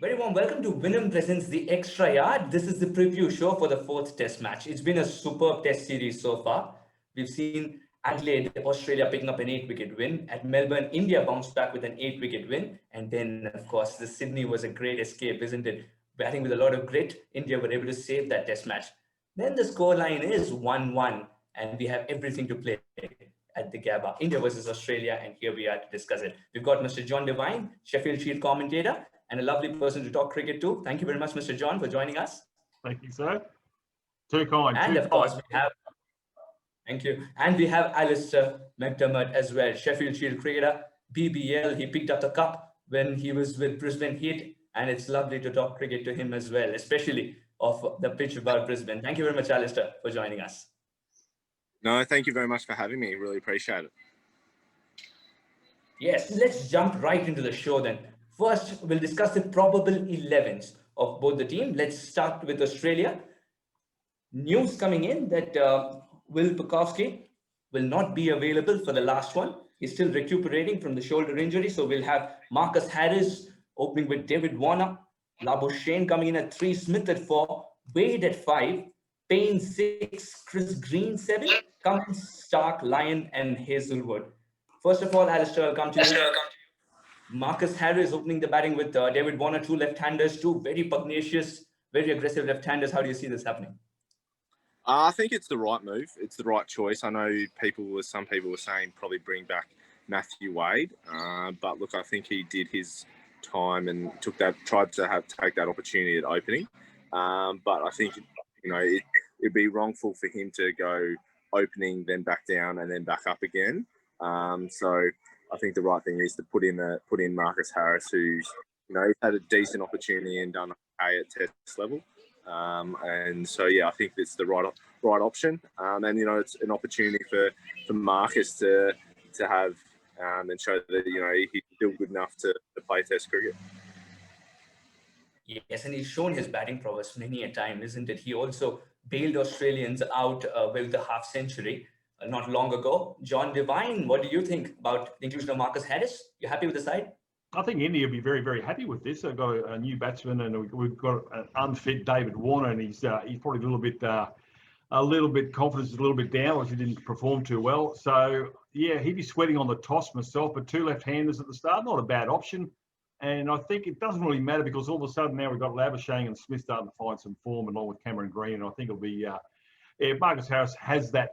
Very warm welcome to Winham Presents The Extra Yard. This is the preview show for the fourth test match. It's been a superb test series so far. We've seen Adelaide, Australia picking up an 8 wicket win. At Melbourne, India bounced back with an 8 wicket win. And then, of course, the Sydney was a great escape, isn't it? Batting with a lot of grit, India were able to save that test match. Then the scoreline is 1-1, and we have everything to play at the Gabba. India versus Australia, and here we are to discuss it. We've got Mr. John Devine, Sheffield Shield commentator, and a lovely person to talk cricket to. Thank you very much, Mr. John, for joining us. Thank you, sir. Too kind. And of course, we have, thank you. And we have Alistair McDermott as well, Sheffield Shield cricketer, BBL. He picked up the cup when he was with Brisbane Heat, and it's lovely to talk cricket to him as well, especially of the pitch about Brisbane. Thank you very much, Alistair, for joining us. No, thank you very much for having me. Really appreciate it. Yes, let's jump right into the show then. First, we'll discuss the probable 11s of both the team. Let's start with Australia. News coming in that Will Pucovski will not be available for the last one. He's still recuperating from the shoulder injury. So we'll have Marcus Harris opening with David Warner, Labuschagne coming in at 3, Smith at 4, Wade at 5, Payne 6, Chris Green 7, Cummins, Stark, Lyon, and Hazelwood. First of all, Alistair, I'll come to you. Marcus Harris opening the batting with David Warner, 2 left-handers, 2 very pugnacious, very aggressive left-handers. How do you see this happening? I think it's the right move. It's the right choice. I know some people were saying probably bring back Matthew Wade, but look, I think he did his time and tried to take that opportunity at opening. But I think it'd be wrongful for him to go opening, then back down, and then back up again. So I think the right thing is to put in Marcus Harris, who's he's had a decent opportunity and done okay at test level. And so yeah, I think it's the right option. And it's an opportunity for Marcus to have and show that he's still good enough to play test cricket. Yes, and he's shown his batting prowess many a time, isn't it? He also bailed Australians out with the half century not long ago. John Devine, what do you think about the inclusion of Marcus Harris? You happy with the side? I think India will be very, very happy with this. They've got a new batsman, and we've got an unfit David Warner, and he's probably a little bit confidence is a little bit down, which he didn't perform too well. So yeah, he'd be sweating on the toss myself, but 2 left-handers at the start, not a bad option. And I think it doesn't really matter because all of a sudden now we've got Labuschagne and Smith starting to find some form along with Cameron Green. And I think it'll be, Marcus Harris has that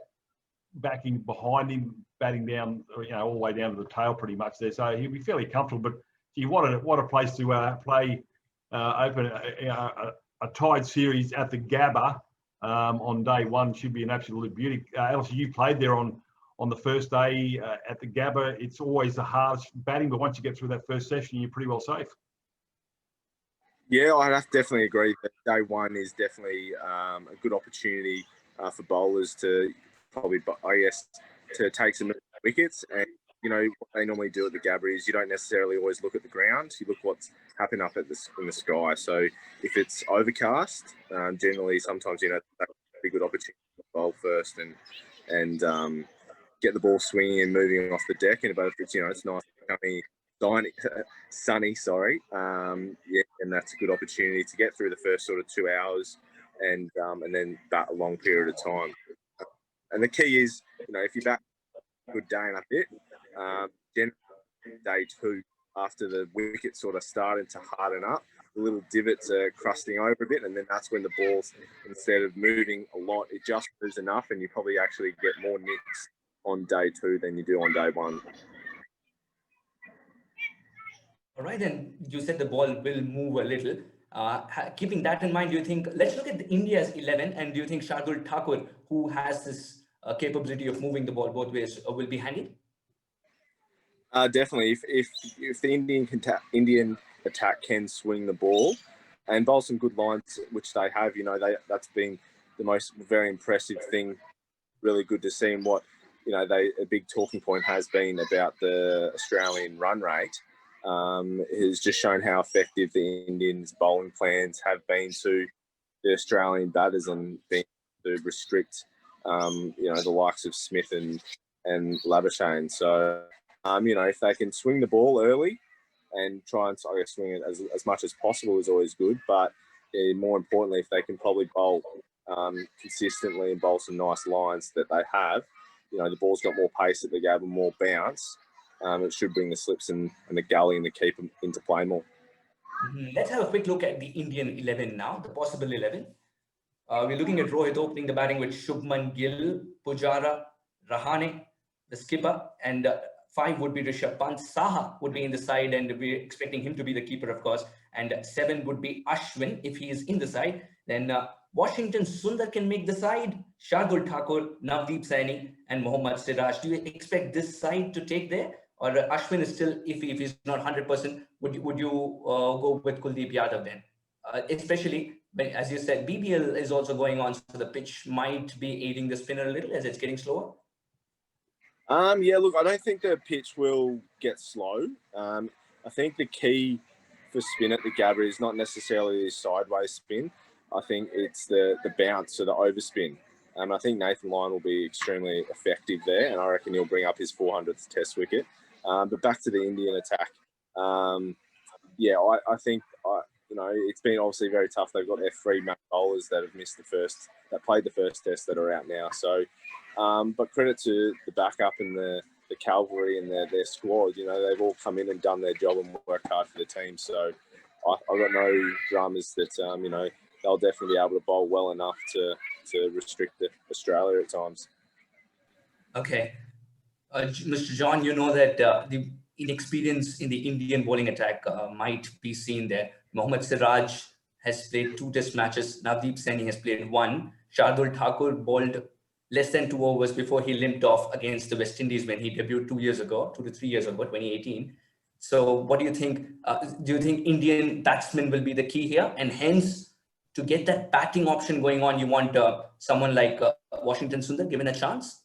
backing behind him, batting down, all the way down to the tail pretty much there. So he'll be fairly comfortable. But gee, what a place to play, open a tied series at the Gabba on day one. Should be an absolute beauty. Alistair, you played there on the first day at the Gabba. It's always the hardest batting, but once you get through that first session, you're pretty well safe. Yeah, I definitely agree that day one is definitely a good opportunity for bowlers to probably, to take some wickets. And what they normally do at the Gabba is you don't necessarily always look at the ground. You look what's happening up in the sky. So if it's overcast, generally sometimes that's a pretty good opportunity to bowl first and get the ball swinging and moving off the deck. But if it's it's nice, sunny, and that's a good opportunity to get through the first sort of 2 hours and then bat a long period of time. And the key is, if you bat a good day and a bit, generally day 2, after the wicket sort of started to harden up, the little divots are crusting over a bit, and then that's when the ball, instead of moving a lot, it just moves enough, and you probably actually get more nicks on day 2 than you do on day 1. All right, and you said the ball will move a little. Keeping that in mind, do you think, let's look at India's 11, and do you think Shardul Thakur, who has this capability of moving the ball both ways, will be handy? Definitely. If the Indian attack can swing the ball and bowl some good lines, which they have, that's been the most very impressive thing. Really good to see. And what a big talking point has been about the Australian run rate. Has just shown how effective the Indians' bowling plans have been to the Australian batters and being to restrict, the likes of Smith and Labuschagne. So, if they can swing the ball early, and try and, I guess, swing it as much as possible is always good. But more importantly, if they can probably bowl consistently and bowl some nice lines that they have, the ball's got more pace at the Gabba, more bounce. It should bring the slips and the gully and the keeper into play more. Let's have a quick look at the Indian 11 now, the possible 11. We're looking at Rohit opening the batting with Shubman Gill, Pujara, Rahane, the skipper, and 5 would be Rishabh Pant. Saha would be in the side, and we're expecting him to be the keeper, of course. And 7 would be Ashwin if he is in the side. Then Washington Sundar can make the side. Shardul Thakur, Navdeep Saini, and Mohammad Siraj. Do you expect this side to take there? Or Ashwin is still, if he's not 100%, would you go with Kuldeep Yadav then? Especially, as you said, BBL is also going on, so the pitch might be aiding the spinner a little as it's getting slower. Yeah, look, I don't think the pitch will get slow. I think the key for spin at the Gabba is not necessarily the sideways spin. I think it's the bounce, so the overspin. I think Nathan Lyon will be extremely effective there, and I reckon he'll bring up his 400th Test wicket. But back to the Indian attack. I think it's been obviously very tough. They've got their 3 main bowlers that have that played the first Test that are out now. So, but credit to the backup and the cavalry and their squad. They've all come in and done their job and worked hard for the team. So, I've got no dramas that they'll definitely be able to bowl well enough to restrict Australia at times. Okay. Mr. John, you know that the inexperience in the Indian bowling attack might be seen there. Mohammad Siraj has played 2 Test matches. Navdeep Saini has played 1. Shardul Thakur bowled less than 2 overs before he limped off against the West Indies when he debuted 2 to 3 years ago, 2018. So what do you think? Do you think Indian batsmen will be the key here? And hence, to get that batting option going on, you want someone like Washington Sundar given a chance?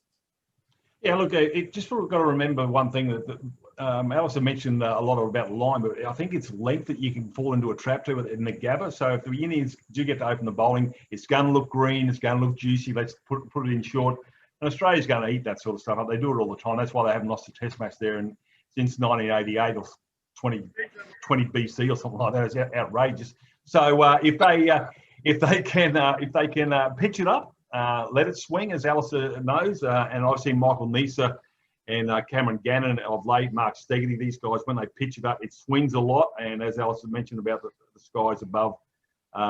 Yeah, look, just got to remember one thing that Alison mentioned a lot about line, but I think it's length that you can fall into a trap to in the Gabba. So if the Indians do get to open the bowling, it's going to look green, it's going to look juicy. Let's put it in short. And Australia's going to eat that sort of stuff up. They do it all the time. That's why they haven't lost a Test match there since 1988 or 20 BC or something like that. It's outrageous. So if they can pitch it up. Let it swing, as Alistair knows, and I've seen Michael Neser and Cameron Gannon of late, Mark Steggity, these guys, when they pitch it up, it swings a lot. And as Alistair mentioned about the skies above,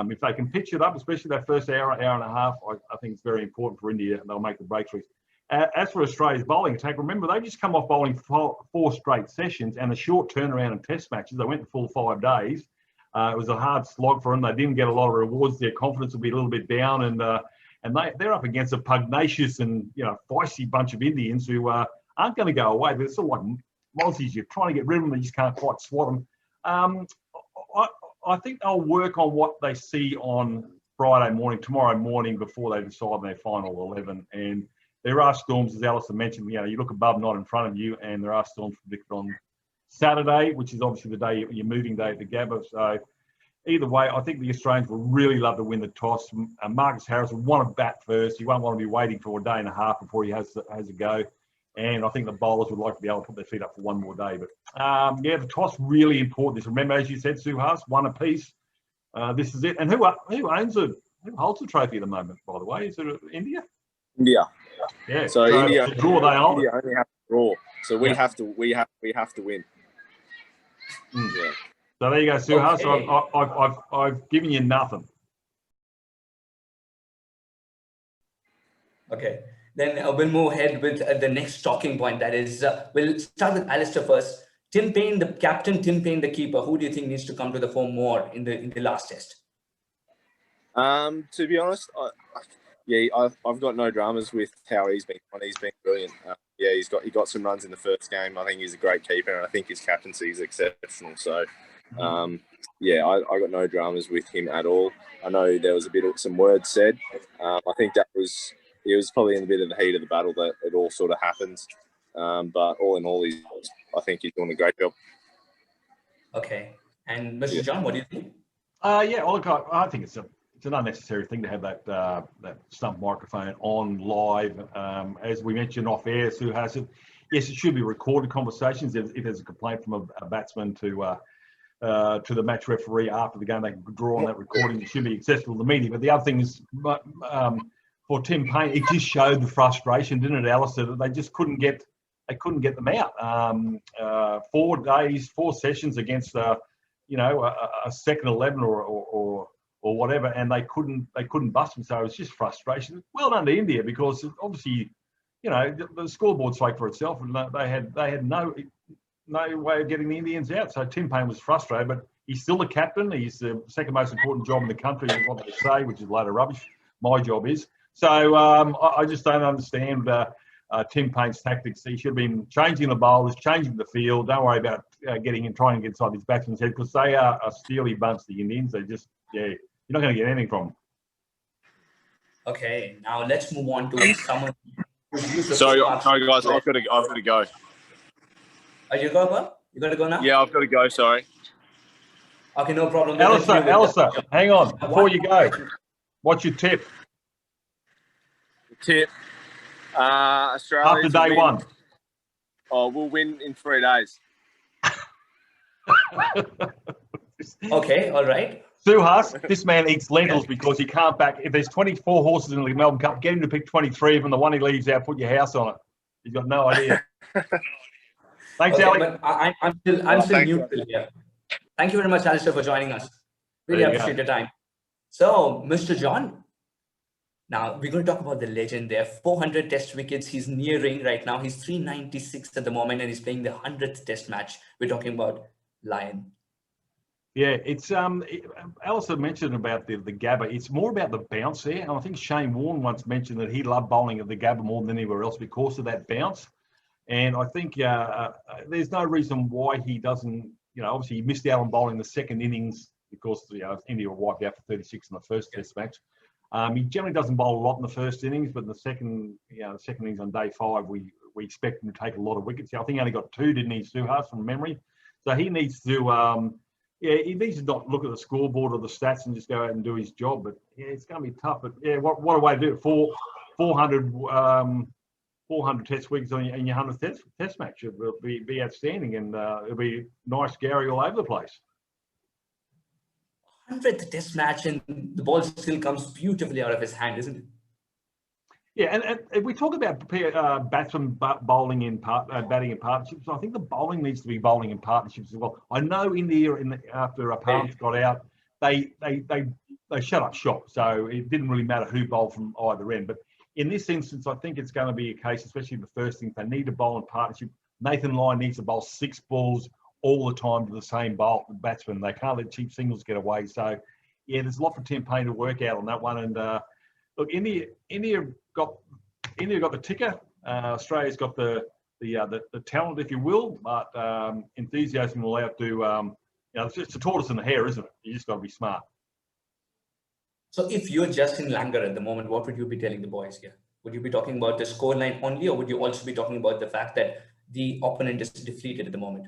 if they can pitch it up, especially that first hour and a half, I think it's very important for India, and they'll make the breakthroughs. As for Australia's bowling attack, remember, they just come off bowling 4 straight sessions and a short turnaround in Test matches. They went the full 5 days. It was a hard slog for them. They didn't get a lot of rewards. Their confidence will be a little bit down, and they're up against a pugnacious and feisty bunch of Indians who aren't going to go away. They're sort of like Aussies. You're trying to get rid of them, and you just can't quite swat them. I think they'll work on what they see on tomorrow morning, before they decide their final 11. And there are storms, as Alistair mentioned. You look above, not in front of you, and there are storms predicted on Saturday, which is obviously the day, your moving day at the Gabba. So either way, I think the Australians will really love to win the toss. Marcus Harris will want to bat first. He won't want to be waiting for a day and a half before he has a go. And I think the bowlers would like to be able to put their feet up for one more day. But the toss really important. Remember, as you said, Suhas, 1 apiece. This is it. And who holds the trophy at the moment, by the way? Is it India? India. Yeah. So India, draw, they hold. India only have to draw. So we have to win. Yeah. So there you go, Suhas. Okay. I've given you nothing. Okay. Then we'll move ahead with the next talking point. That is, we'll start with Alistair first. Tim Paine, the captain, Tim Paine, the keeper. Who do you think needs to come to the fore more in the last Test? To be honest, I've got no dramas with how he's been. He's been brilliant. He got some runs in the first game. I think he's a great keeper, and I think his captaincy is exceptional. So, I got no dramas with him at all. I know there was some words said. I think he was probably in a bit of the heat of the battle that it all sort of happens. But all in all, I think he's doing a great job. Okay. And Mr. John, what do you think? I think it's an unnecessary thing to have that stump microphone on live. As we mentioned off air, Sue has it. yes, it should be recorded conversations. If there's a complaint from a batsman to the match referee after the game, they can draw on that recording. It should be accessible to the media. But the other thing is, for Tim Paine, it just showed the frustration, didn't it, Alistair, that they just couldn't get them out. 4 days, 4 sessions against a second 11 or whatever, and they couldn't bust them. So it was just frustration. Well done to India, because obviously, the scoreboard spoke for itself, and they had no way of getting the Indians out. So Tim Paine was frustrated, but he's still the captain. He's the second most important job in the country, is what they say, which is a load of rubbish. My job is. So I just don't understand Tim Paine's tactics. He should have been changing the bowlers, changing the field. Don't worry about trying to get inside his batsman's head, because they are a steely bunch, the Indians. They just, you're not going to get anything from them. Okay, now let's move on to someone who's used to... Sorry, guys, I've got to go. Are you go? You got to go now? Yeah, I've got to go. Sorry. Okay, no problem. Alistair, hang on. Before you go, what's your tip? Australia after day one. Oh, we'll win in 3 days. Okay, all right. Suhas, this man eats lentils because he can't back. If there's 24 horses in the Melbourne Cup, get him to pick 23 of them. The one he leaves out, put your house on it. He's got no idea. Thanks, Ali. But I'm still neutral here. Thank you very much, Alistair, for joining us. Really appreciate your time. So, Mr. John, now we're going to talk about the legend there. 400 test wickets he's nearing right now. He's 396 at the moment, and he's playing the 100th test match. We're talking about Lyon. Yeah, it's Alistair mentioned about the Gabba. It's more about the bounce there. And I think Shane Warne once mentioned that he loved bowling at the Gabba more than anywhere else because of that bounce. And I think there's no reason why he doesn't, obviously he missed out on bowling the second innings because India were wiped out for 36 in the first test match. He generally doesn't bowl a lot in the first innings, but in the second innings on day 5, we expect him to take a lot of wickets. I think he only got 2, didn't he, Suhas, from memory? So he needs to, he needs to not look at the scoreboard or the stats and just go out and do his job. But yeah, it's going to be tough. But yeah, what a way to do it. 400 test wickets on your 100th test match. It will be outstanding, and it'll be nice Gary all over the place. 100th test match, and the ball still comes beautifully out of his hand, isn't it? Yeah, and if we talk about batsmen bowling in batting in partnerships, I think the bowling needs to be bowling in partnerships as well. I know India, after Palms got out, they shut up shop, so it didn't really matter who bowled from either end. But in this instance, I think it's going to be a case, especially the first thing, they need to bowl in partnership. Nathan Lyon needs to bowl 6 balls all the time to the same batsman. They can't let cheap singles get away. So, yeah, there's a lot for Tim Paine to work out on that one. And look, India got the ticker. Australia's got the talent, if you will, but enthusiasm will outdo. It's a tortoise in the hare, isn't it? You just got to be smart. So if you're Justin Langer at the moment, what would you be telling the boys here? Would you be talking about the scoreline only, or would you also be talking about the fact that the opponent is defeated at the moment?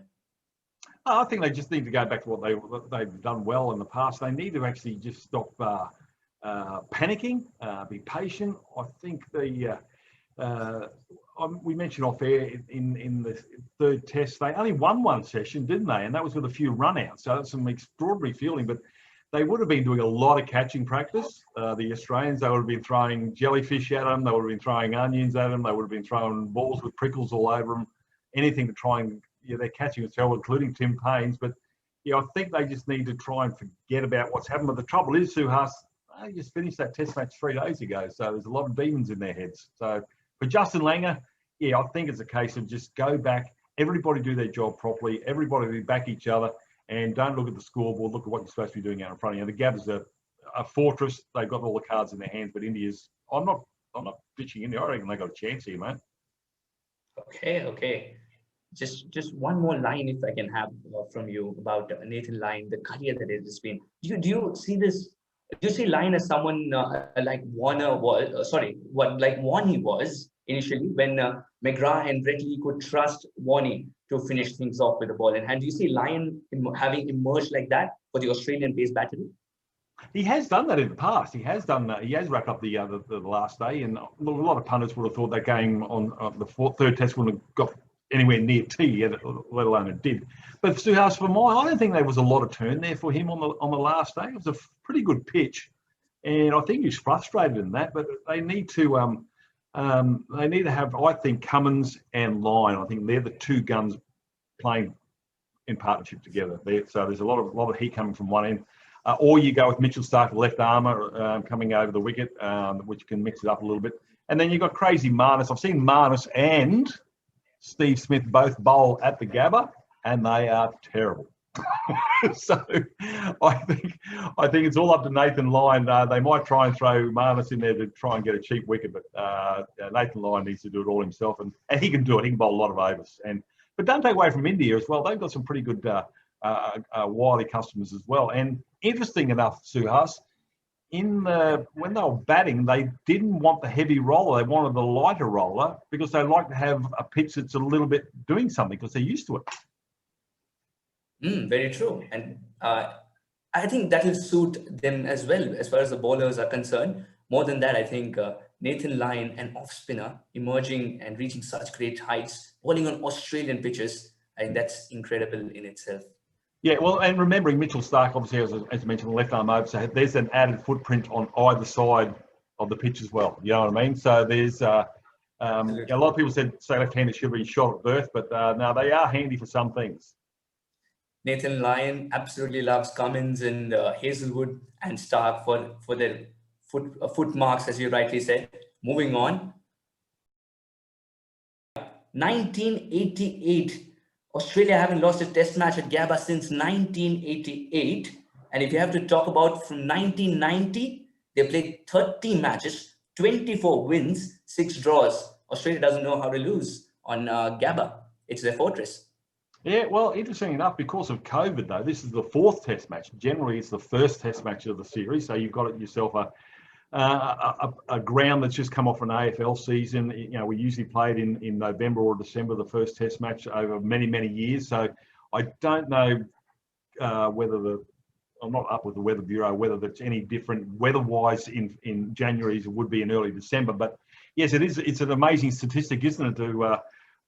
I think they just need to go back to what they've done well in the past. They need to actually just stop panicking, be patient. I think we mentioned off air in the third test, they only won 1 session, didn't they? And that was with a few run-outs. So that's some extraordinary fielding. But they would have been doing a lot of catching practice. The Australians, they would have been throwing jellyfish at them. They would have been throwing onions at them. They would have been throwing balls with prickles all over them. Anything to try and, their catching was terrible, including Tim Paine's. But, I think they just need to try and forget about what's happened. But the trouble is, Suhas, they just finished that test match 3 days ago. So there's a lot of demons in their heads. So for Justin Langer, I think it's a case of just go back, everybody do their job properly, everybody back each other, and don't look at the scoreboard, look at what you're supposed to be doing out in front of you. The Gabba's a fortress. They've got all the cards in their hands, but India's, I'm not pitching India. I reckon they got a chance here, mate. Okay. Just one more line, if I can have from you, about Nathan Lyon, the career that it has been. Do you see this? Do you see Lyon as someone like Warner was? Like Warney was initially, when McGrath and Brett Lee could trust Warney to finish things off with the ball in hand. Do you see Lyon having emerged like that for the Australian pace battery? He has done that in the past. He has done that. He has wrapped up the last day, and a lot of punters would have thought that game on the third test wouldn't have got anywhere near tee, let alone it did. But Suhas, for mine, I don't think there was a lot of turn there for him on the last day. It was a pretty good pitch, and I think he's frustrated in that. But they need to have, I think, Cummins and Lyon. I think they're the two guns playing in partnership together. So there's a lot of heat coming from one end. Or you go with Mitchell Starc, left armour, coming over the wicket, which can mix it up a little bit. And then you've got crazy Marnus. I've seen Marnus and Steve Smith both bowl at the Gabba, and they are terrible. So I think it's all up to Nathan Lyon. They might try and throw Marnus in there to try and get a cheap wicket, but Nathan Lyon needs to do it all himself, and he can do it. He can bowl a lot of overs. But don't take away from India as well. They've got some pretty good wily customers as well. And interesting enough, Suhas, when they were batting, they didn't want the heavy roller. They wanted the lighter roller because they like to have a pitch that's a little bit doing something because they're used to it. Very true. And I think that will suit them as well as far as the bowlers are concerned. More than that, I think Nathan Lyon, an off spinner, emerging and reaching such great heights, bowling on Australian pitches, I think that's incredible in itself. Yeah, well, and remembering Mitchell Starc, obviously, as you mentioned, left arm over, so there's an added footprint on either side of the pitch as well. You know what I mean? So there's a lot of people say left-handed should be shot at birth, but no, they are handy for some things. Nathan Lyon absolutely loves Cummins and Hazelwood and Starc for their foot marks, as you rightly said. Moving on, 1988. Australia haven't lost a test match at Gabba since 1988. And if you have to talk about from 1990, they played 30 matches, 24 wins, 6 draws. Australia doesn't know how to lose on Gabba. It's their fortress. Yeah, well, interesting enough, because of COVID, though, this is the 4th test match. Generally, it's the first test match of the series. So you've got yourself a ground that's just come off an AFL season. You know, we usually play it in November or December, the first test match over many, many years. So I don't know whether I'm not up with the Weather Bureau, whether that's any different weather-wise in January as it would be in early December. But yes, it is. It's an amazing statistic, isn't it?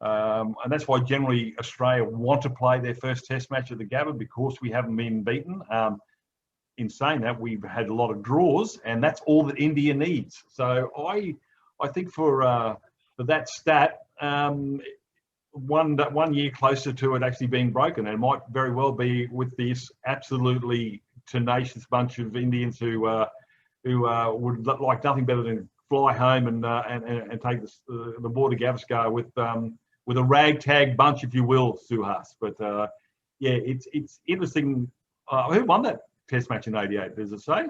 And that's why generally Australia want to play their first test match at the Gabba, because we haven't been beaten. In saying that, we've had a lot of draws, and that's all that India needs. So I think for that stat, 1 year closer to it actually being broken, and it might very well be with this absolutely tenacious bunch of Indians who would like nothing better than fly home and take the border Gavaskar with a ragtag bunch, if you will, Suhas. But yeah, it's interesting. Who won that test match in '88? Does it say?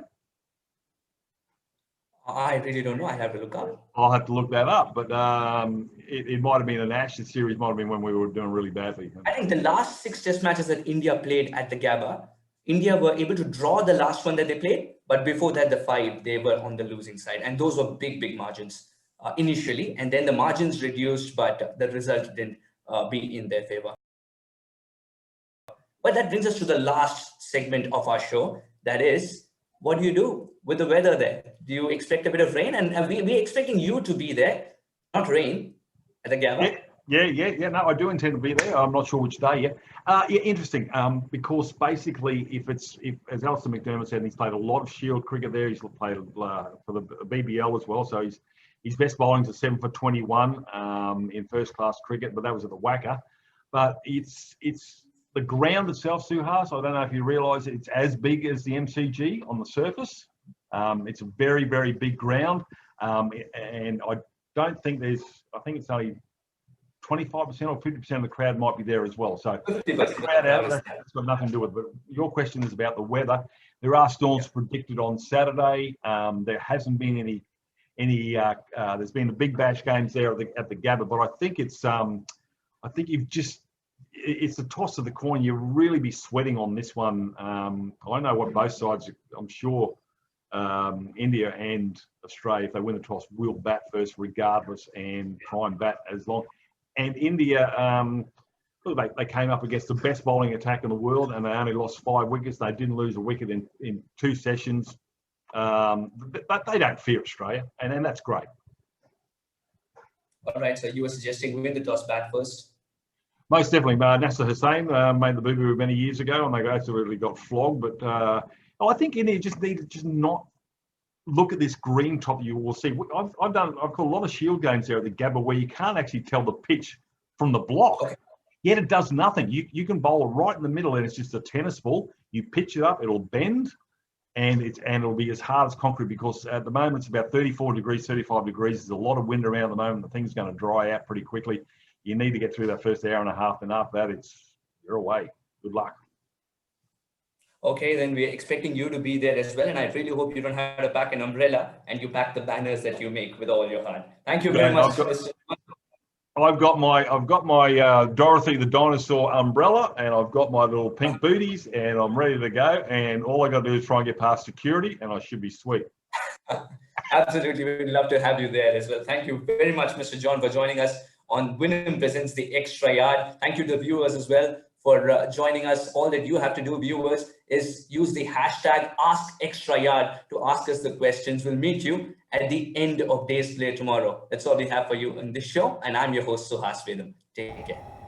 I really don't know. I have to look up. I'll have to look that up. But it might have been an Ashes series. Might have been when we were doing really badly. I think the last 6 test matches that India played at the Gabba, India were able to draw the last one that they played. But before that, the 5, they were on the losing side. And those were big margins initially. And then the margins reduced, but the result didn't be in their favor. But that brings us to the last segment of our show. That is, what do you do with the weather there? Do you expect a bit of rain? And we're expecting you to be there, not rain, at the Gabba. Yeah. No, I do intend to be there. I'm not sure which day yet. Yeah, interesting. Because basically, if as Alistair McDermott said, he's played a lot of Shield cricket there. He's played for the BBL as well. So his best bowling's a 7 for 21 in first class cricket, but that was at the Wacker. But it's the ground itself, Suhas, I don't know if you realise it's as big as the MCG on the surface. It's a very, very big ground. And I don't think I think it's only 25% or 50% of the crowd might be there as well. So that's got nothing to do with it. But your question is about the weather. There are storms predicted on Saturday. There hasn't been any there's been the Big Bash games there at the Gabba, but I think it's it's the toss of the coin. You'll really be sweating on this one. I know what both sides, I'm sure India and Australia, if they win the toss, will bat first regardless and try and bat as long. And India, they came up against the best bowling attack in the world, and they only lost 5 wickets. They didn't lose a wicket in 2 sessions. But they don't fear Australia, and that's great. All right, so you were suggesting win the toss, bat first? Most definitely. Nasser Hussain made the boo-boo many years ago, and they absolutely got flogged. But I think India just need to just not look at this green top. You will see. I've called a lot of Shield games there at the Gabba where you can't actually tell the pitch from the block. Okay. Yet it does nothing. You can bowl it right in the middle, and it's just a tennis ball. You pitch it up, it'll bend, and it'll be as hard as concrete, because at the moment it's about 34 degrees, 35 degrees. There's a lot of wind around at the moment. The thing's going to dry out pretty quickly. You need to get through that first hour and a half, and after that, you're away. Good luck. Okay, then we're expecting you to be there as well, and I really hope you don't have to pack an umbrella and you pack the banners that you make with all your heart. Thank you very much, Mr. I've got my Dorothy the dinosaur umbrella, and I've got my little pink booties, and I'm ready to go. And all I got to do is try and get past security, and I should be sweet. Absolutely, we'd love to have you there as well. Thank you very much, Mr. John, for joining us on Wynnum Presents The Extra Yard. Thank you to the viewers as well for joining us. All that you have to do, viewers, is use the hashtag AskExtraYard to ask us the questions. We'll meet you at the end of day's play tomorrow. That's all we have for you in this show. And I'm your host, Suhas Vedam. Take care.